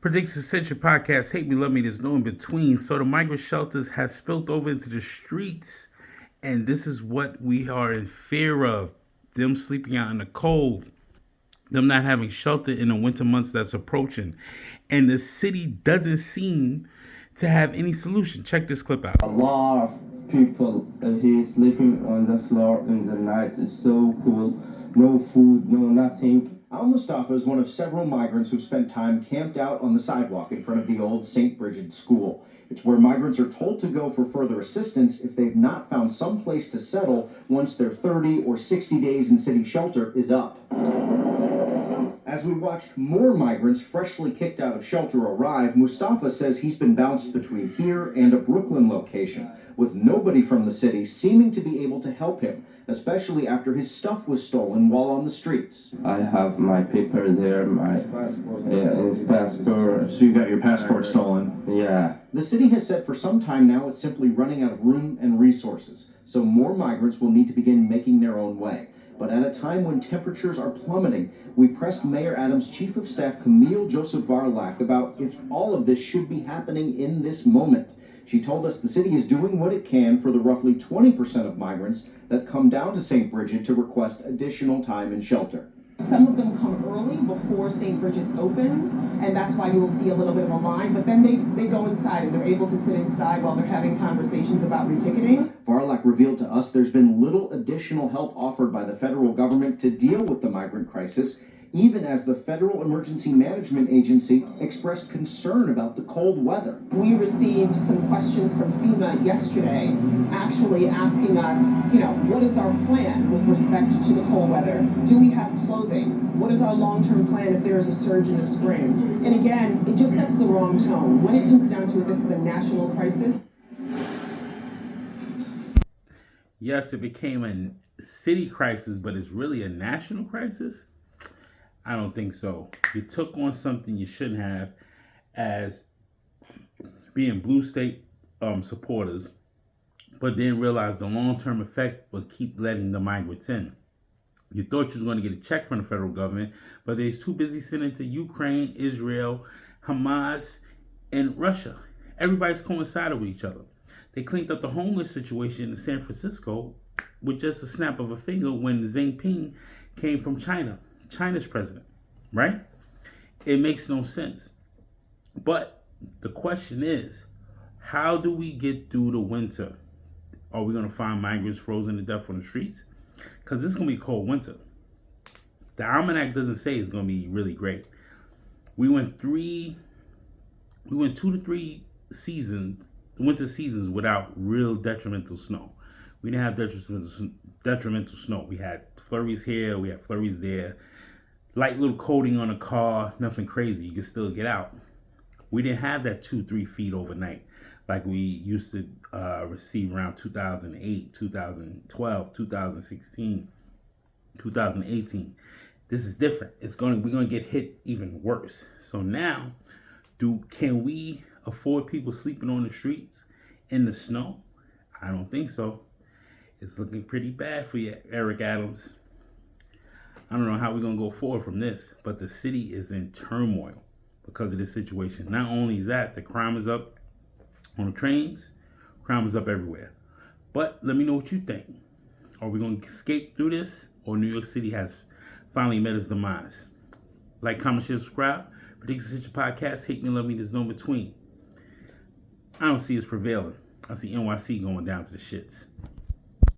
Predicts Essential Podcast, Hate Me, Love Me, there's no in between. So the migrant shelters has spilled over into the streets, and this is what we are in fear of. Them sleeping out in the cold, them not having shelter in the winter months that's approaching. And the city doesn't seem to have any solution. Check this clip out. A lot of people here sleeping on the floor in the night. It's so cool. No food, no nothing. Al-Mustafa is one of several migrants who've spent time camped out on the sidewalk in front of the old St. Bridget School. It's where migrants are told to go for further assistance if they've not found some place to settle once their 30 or 60 days in city shelter is up. As we watched more migrants freshly kicked out of shelter arrive, Mustafa says he's been bounced between here and a Brooklyn location, with nobody from the city seeming to be able to help him, especially after his stuff was stolen while on the streets. I have my paper there, his passport. So you got your passport stolen? Yeah. The city has said for some time now it's simply running out of room and resources, so more migrants will need to begin making their own way. But at a time when temperatures are plummeting, we pressed Mayor Adams' Chief of Staff Camille Joseph Varlak about if all of this should be happening in this moment. She told us the city is doing what it can for the roughly 20% of migrants that come down to St. Bridget to request additional time in shelter. Some of them come early before St. Bridget's opens, and that's why you'll see a little bit of a line, but then they go inside and they're able to sit inside while they're having conversations about reticketing. Varlak revealed to us there's been little additional help offered by the federal government to deal with the migrant crisis, even as the Federal Emergency Management Agency expressed concern about the cold weather. We received some questions from FEMA yesterday actually asking us, what is our plan with respect to the cold weather? Do we have clothing? What is our long-term plan if there is a surge in the spring? And again, it just sets the wrong tone. When it comes down to it, this is a national crisis. Yes, it became a city crisis, but it's really a national crisis? I don't think so. You took on something you shouldn't have as being blue state supporters, but then realized the long-term effect would keep letting the migrants in. You thought you was going to get a check from the federal government, but they're too busy sending to Ukraine, Israel, Hamas, and Russia. Everybody's coincided with each other. They cleaned up the homeless situation in San Francisco with just a snap of a finger when Xi Jinping came from China's president, right? It makes no sense. But the question is, how do we get through the winter? Are we going to find migrants frozen to death on the streets? Because this is going to be a cold winter. The almanac doesn't say it's going to be really great. We went 2 to 3 winter seasons without real detrimental snow. We didn't have detrimental snow. We had flurries here, we had flurries there. Light little coating on a car, nothing crazy. You can still get out. We didn't have that 2-3 feet overnight like we used to receive around 2008, 2012, 2016, 2018. This is different. We're gonna get hit even worse. So now, can we afford people sleeping on the streets in the snow? I don't think so. It's looking pretty bad for you, Eric Adams. I don't know how we're going to go forward from this, but the city is in turmoil because of this situation. Not only is that, the crime is up on the trains, crime is up everywhere. But let me know what you think. Are we going to escape through this, or New York City has finally met its demise? Like, comment, share, subscribe. Predicts Essential Podcast, Hate Me, Love Me, there's no in between. I don't see us prevailing. I see NYC going down to the shits.